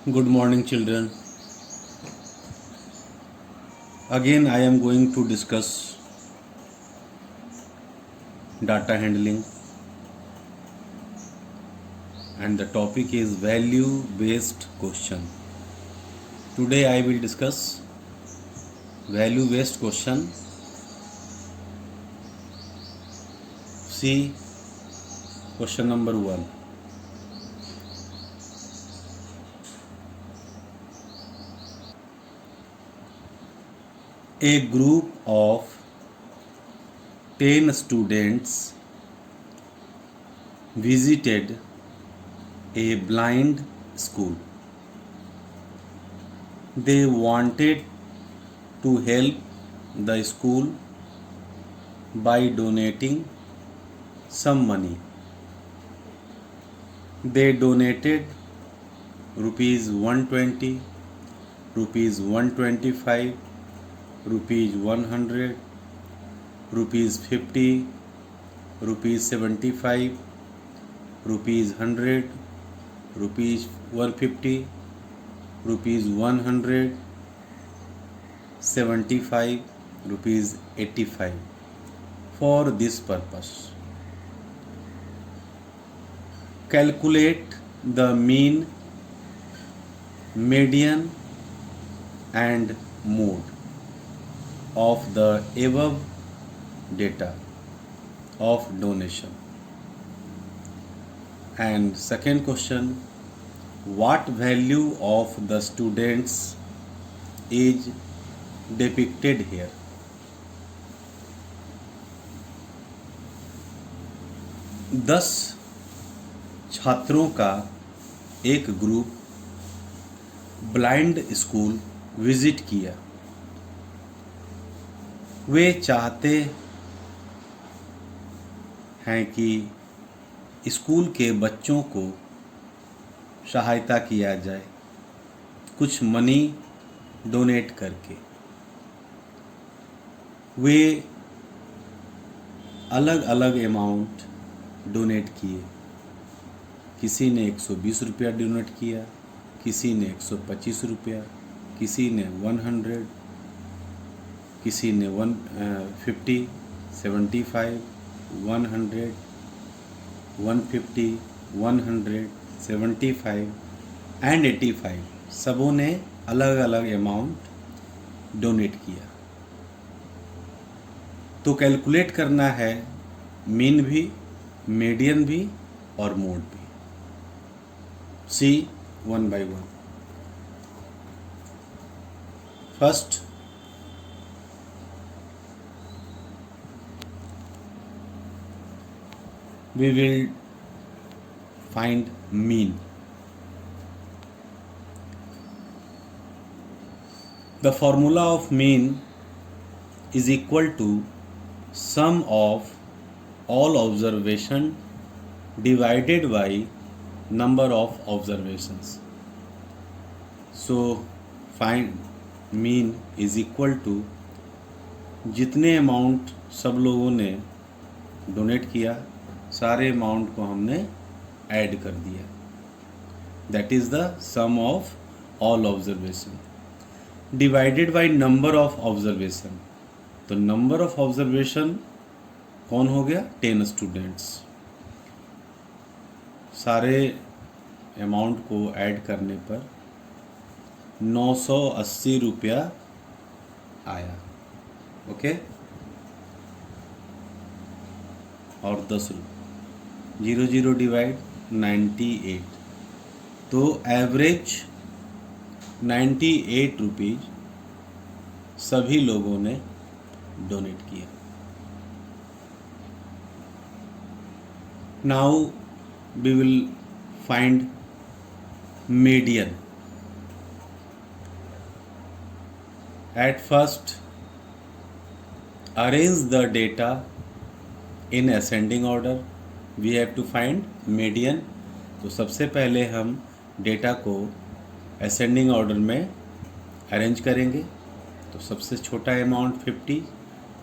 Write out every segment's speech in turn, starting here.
Good morning, children. Again, I am going to discuss data handling, and the topic is value based question. Today, I will discuss value based question. See question number 1. A group of 10 students visited a blind school. They wanted to help the school by donating some money. They donated rupees 120, rupees 125, rupees 100, rupees 50, rupees 75, rupees 100, rupees 150, rupees 100, 75, rupees 85 for this purpose. Calculate the mean, median and mode of the above data of donation. And second question, what value of the students is depicted here? दस छात्रों का एक group blind school visit किया। वे चाहते हैं कि school के बच्चों को सहायता किया जाए कुछ मनी डोनेट करके। वे अलग अलग अमाउंट डोनेट किए। किसी ने 120 रुपया डोनेट किया, किसी ने 125 रुपया, किसी ने 100, किसी ने 150, 75, 100, 150, 100, 75 एंड 85 सबों ने अलग अलग अमाउंट डोनेट किया। तो कैलकुलेट करना है मीन भी, मीडियन भी और मोड भी। See one by one. First, we will find mean. The formula of mean is equal to sum of all observation divided by number of observations. So find mean is equal to जितने amount सब लोगों ने donate किया सारे amount को हमने add कर दिया। That is the sum of all observation divided by number of observation. तो नंबर ऑफ ऑब्जर्वेशन कौन हो गया? 10 स्टूडेंट्स। सारे अमाउंट को ऐड करने पर 980 रुपया आया। ओके, और 10 रुपये 0 डिवाइड 98। तो एवरेज 98 रुपीज सभी लोगों ने डोनेट किया। Now we will find median. At first arrange the data in ascending order. We have to find median. तो सबसे पहले हम डेटा को असेंडिंग ऑर्डर में अरेंज करेंगे। तो सबसे छोटा अमाउंट 50,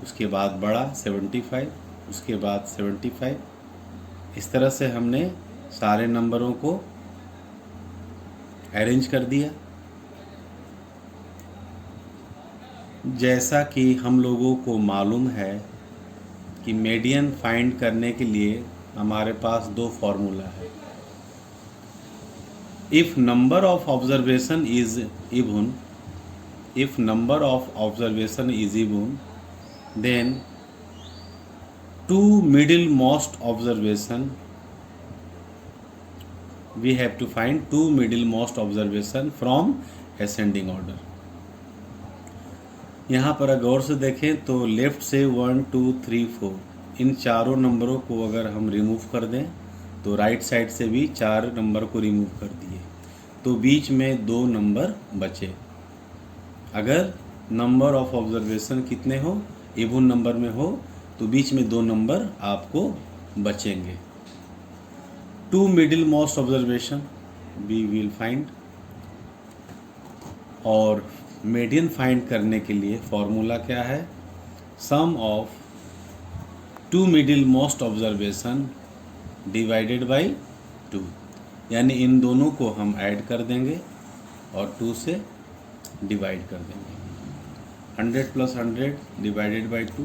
उसके बाद बड़ा 75, उसके बाद 75। इस तरह से हमने सारे नंबरों को अरेंज कर दिया। जैसा कि हम लोगों को मालूम है कि मीडियन फाइंड करने के लिए हमारे पास दो फॉर्मूला है। If number of observation is even, if number of observation is even, then two middlemost observation, we have to find two middlemost observation from ascending order। यहाँ पर अगर गौर से देखें तो लेफ्ट से 1 2 3 4 इन चारों नंबरों को अगर हम रिमूव कर दें तो राइट साइड से भी 4 नंबर को रिमूव कर दिए तो बीच में 2 नंबर बचे। अगर नंबर ऑफ ऑब्जर्वेशन कितने हो, इवन नंबर में हो, तो बीच में 2 नंबर आपको बचेंगे। Two middle most observation we will find, और मीडियन फाइंड करने के लिए फॉर्मूला क्या है, sum of two middle most observation divided by 2, यानी इन दोनों को हम ऐड कर देंगे और 2 से डिवाइड कर देंगे। 100 + 100 divided by 2,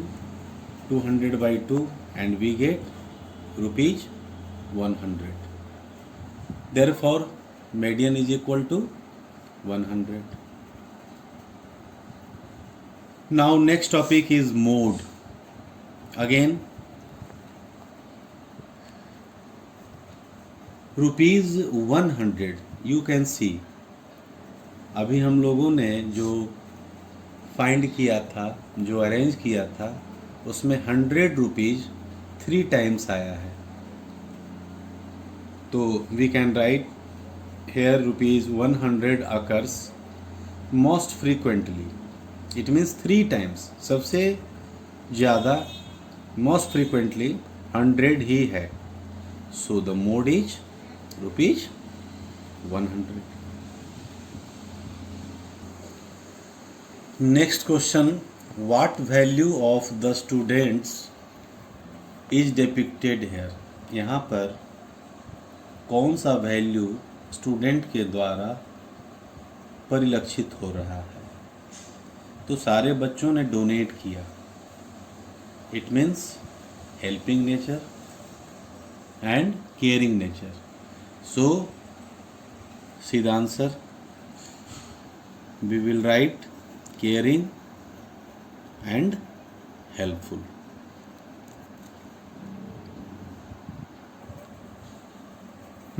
200 by 2 and we get ₹100। Therefore median is equal to 100। Now next topic is mode. Again ₹100 you can see, अभी हम लोगों ने जो फाइंड किया था, जो अरेंज किया था, उसमें ₹100 3 टाइम्स आया है। तो we can write here ₹100 occurs most frequently, it means 3 times, सबसे ज़्यादा मोस्ट फ्रीक्वेंटली 100 ही है। So the mode is ₹100। Next question, what value of the students is depicted here. यहाँ पर कौन सा वैल्यू स्टूडेंट के द्वारा परिलक्षित हो रहा है। तो सारे बच्चों ने डोनेट किया, it means helping nature and caring nature. So see the answer, we will write caring and helpful।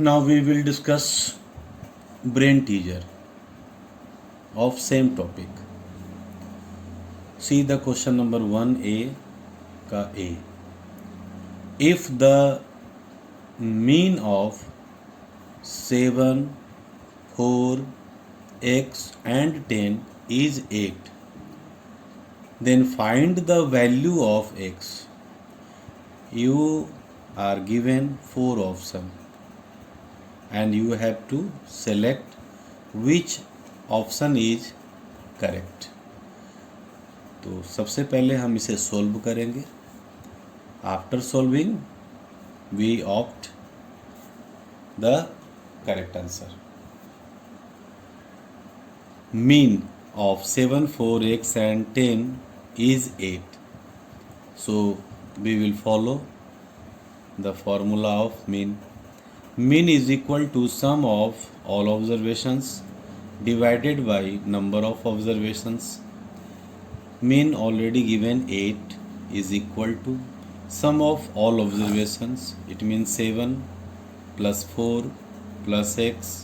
Now we will discuss brain teaser of same topic। See the question number 1A का A। If the mean of 7, 4, x and 10 is 8, then find the value of x। You are given 4 options and you have to select which option is correct। तो सबसे पहले हम इसे solve करेंगे। After solving we opt the correct answer. Mean of 7, 4, x and 10 is 8. So we will follow the formula of mean। Mean is equal to sum of all observations divided by number of observations। Mean already given 8 is equal to sum of all observations, it means 7 plus 4 plus x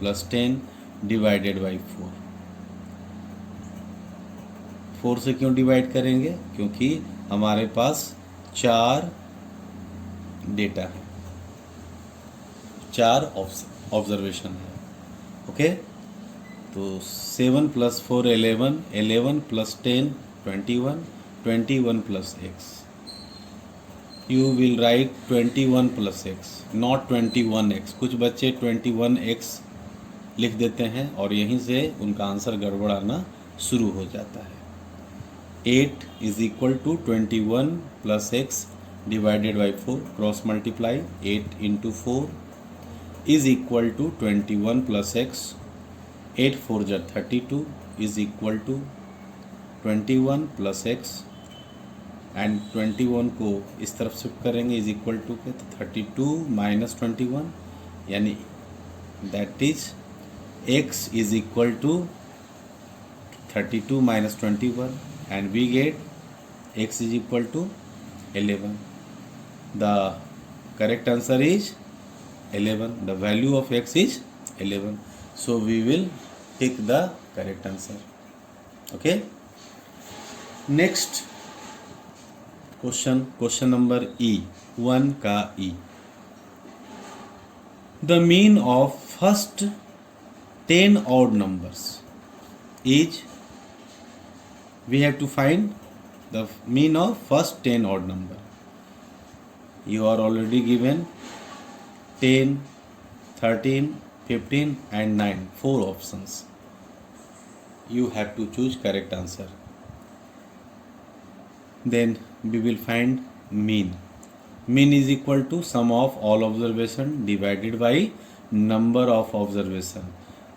plus 10 divided by 4। 4 से क्यों divide करेंगे, क्योंकि हमारे पास 4 data है, 4 observation है। Okay, तो 7 + 4 11, 11 + 10 21, 21 + x। You will write 21 + x, not 21x। कुछ बच्चे 21x लिख देते हैं और यहीं से उनका आंसर गड़बड़ाना शुरू हो जाता है। 8 is equal to 21 plus x divided by 4, cross multiply 8 into 4 is equal to 21 plus x 8 4 जा 32 is equal to 21 plus x, and 21 को इस तरफ शिफ्ट करेंगे इज इक्वल टू के, तो 32 माइनस 21 यानी that is x is equal to 32 minus 21 and we get x is equal to 11. The correct answer is 11. The value of x is 11. So we will take the correct answer. Okay. Next question number E, 1 का E. The mean of first 10 odd numbers is, we have to find the mean of first 10 odd number. You are already given 10, 13, 15 and 9, 4 options. You have to choose correct answer. Then we will find mean. Mean is equal to sum of all observation divided by number of observation.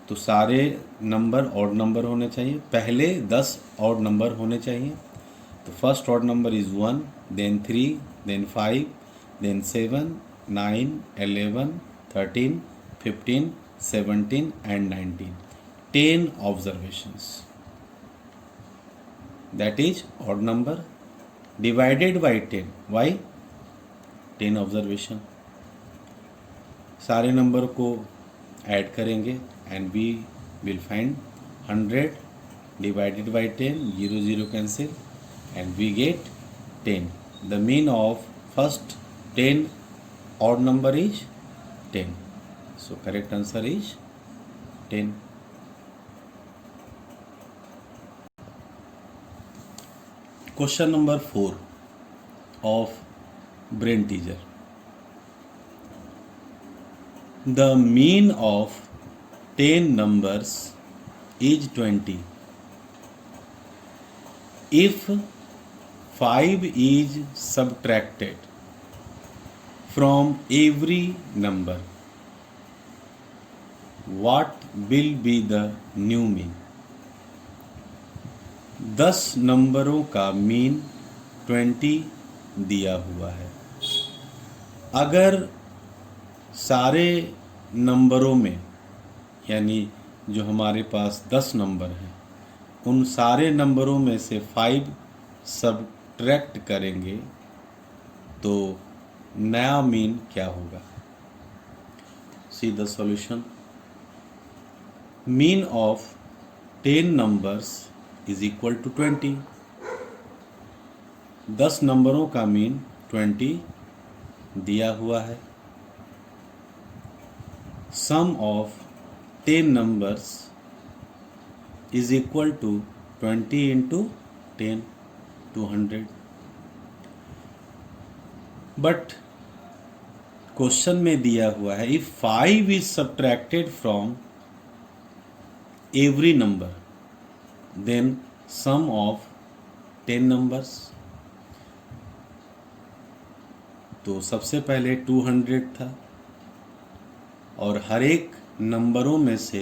तो सारे number odd number होने चाहिए, पहले 10 odd number होने चाहिए. तो first odd number is 1, then 3, then 5, then 7, 9, 11, 13, 15, 17 and 19. 10 observations, that is odd number divided by 10. Why? 10 observation. सारे number को ऐड करेंगे and we will find 100 divided by 10, 0 0 cancel and we get 10. The mean of first 10 odd number is 10. So correct answer is 10. Question number 4 of brain teaser. The mean of 10 numbers is 20 if 5 is subtracted from every number. What will be the new mean? 10 नंबरों का mean 20 दिया हुआ है. अगर सारे नंबरों में, यानी जो हमारे पास 10 नंबर हैं, उन सारे नंबरों में से 5 सबट्रैक्ट करेंगे तो नया मीन क्या होगा? See the solution. Mean of 10 numbers is equal to 20. 10 नंबरों का मीन 20 दिया हुआ है. Sum of 10 numbers is equal to 20 into 10, 200. But question में दिया हुआ है if 5 is subtracted from every number then sum of 10 numbers. तो सबसे पहले 200 था और हर एक नंबरों में से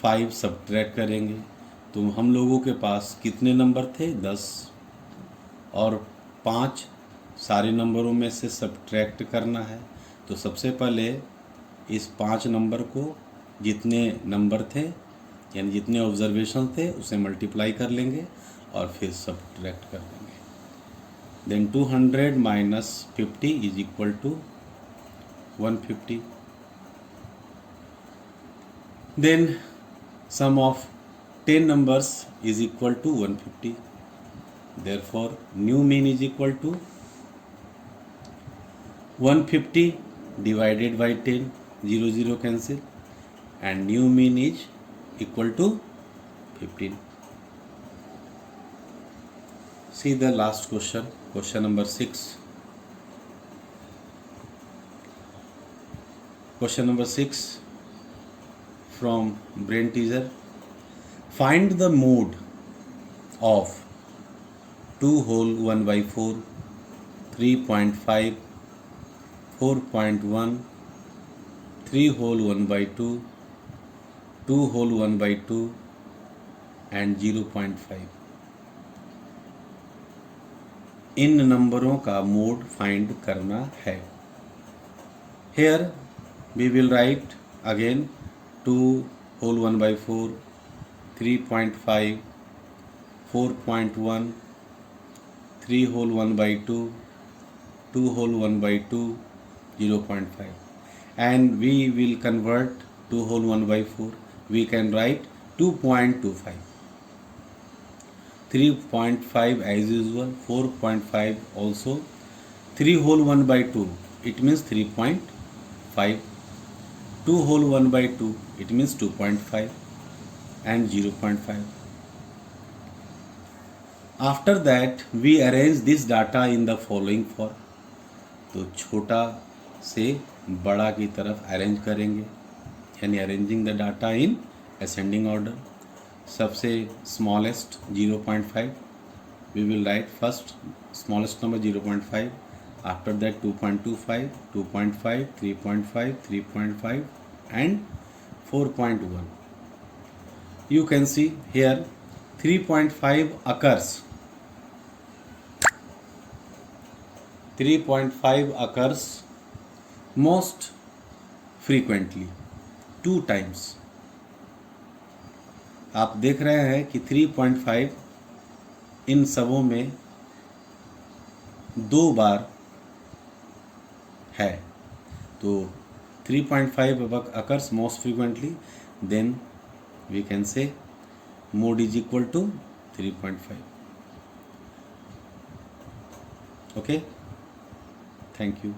5 सबट्रैक्ट करेंगे तो हम लोगों के पास कितने नंबर थे? 10 और 5 सारे नंबरों में से सबट्रैक्ट करना है. तो सबसे पहले इस 5 नंबर को जितने नंबर थे यानी जितने ऑब्जर्वेशन थे उसे मल्टीप्लाई कर लेंगे और फिर सबट्रैक्ट कर देंगे. Then 200 minus 50 is equal to 150. Then sum of 10 numbers is equal to 150. Therefore new mean is equal to 150 divided by 10, 0 0 cancel and new mean is equal to 15. See the last question, question number 6. Question number 6 from brain teaser. Find the mode of 2 whole 1 by 4, 3.5, 4.1, 3 whole 1 by 2, 2 whole 1 by 2 and 0.5. इन नंबरों का mode find करना है. Here we will write again 2 whole 1 by 4, 3.5, 4.1, 3 whole 1 by 2, 2 whole 1 by 2, 0.5. And we will convert 2 whole 1 by 4. We can write 2.25. 3.5 as usual, 4.5 also. 3 whole 1 by 2, it means 3.5. 2 whole 1 by 2, it means 2.5 and 0.5. After that we arrange this data in the following form. तो छोटा से बड़ा की तरफ arrange करेंगे, यानी arranging the data in ascending order. सबसे smallest 0.5, we will write first smallest number 0.5. After that 2.25, 2.5, 3.5, 3.5 and 4.1. You can see here 3.5 occurs. 3.5 occurs most frequently, 2 times. आप देख रहे हैं कि 3.5 इन सबों में 2 बार है. तो 3.5 occurs most frequently, then we can say mode is equal to 3.5. Okay, thank you.